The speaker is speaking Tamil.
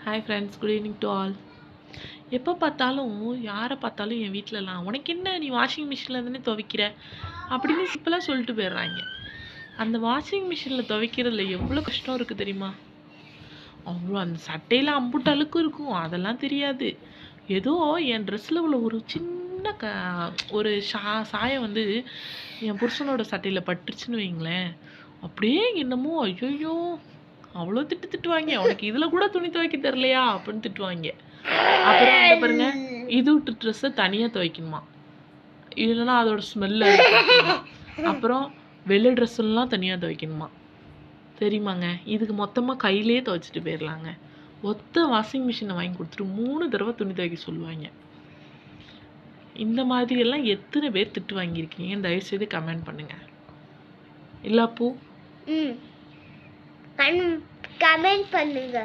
Hi friends, good evening to all. எப்போ பார்த்தாலும் யாரை பார்த்தாலும் என் வீட்டிலலாம் உனக்கு என்ன, நீ வாஷிங் மிஷினில் தானே துவைக்கிற அப்படின்னு சிம்பிளாக சொல்லிட்டு போயிடுறாங்க. அந்த வாஷிங் மிஷினில் துவைக்கிறதுல எவ்வளோ கஷ்டம் இருக்குது தெரியுமா? அவ்வளோ அந்த சட்டையில் அம்புட்டு அழுக்கு இருக்கும், அதெல்லாம் தெரியாது. ஏதோ என் ட்ரெஸ்ஸில் உள்ள ஒரு சின்ன ஒரு சாயம் வந்து என் புருஷனோட சட்டையில் பட்டுருச்சுன்னு வைங்களேன், அப்படியே என்னமோ ஐயோ அவ்வளோ திட்டுவாங்க. உனக்கு இதில் கூட துணி துவைக்க தெரியலையா அப்படின்னு திட்டுவாங்க. அப்புறம் இந்த பாருங்க, இது விட்டு ட்ரெஸ்ஸை தனியாக துவைக்கணுமா, இல்லைன்னா அதோட ஸ்மெல்ல. அப்புறம் வெள்ளை ட்ரெஸ்ஸெல்லாம் தனியாக துவைக்கணுமா தெரியுமாங்க? இதுக்கு மொத்தமாக கையிலே துவைச்சிட்டு போயிடலாங்க. ஒத்த வாஷிங் மிஷினை வாங்கி கொடுத்துட்டு 3 தடவை துணி துவைக்க சொல்லுவாங்க. இந்த மாதிரி எல்லாம் எத்தனை பேர் திட்டு வாங்கியிருக்கீங்க? தயவுசெய்து கமெண்ட் பண்ணுங்க. இல்ல பூ? கமெண்ட் பண்ணுங்க.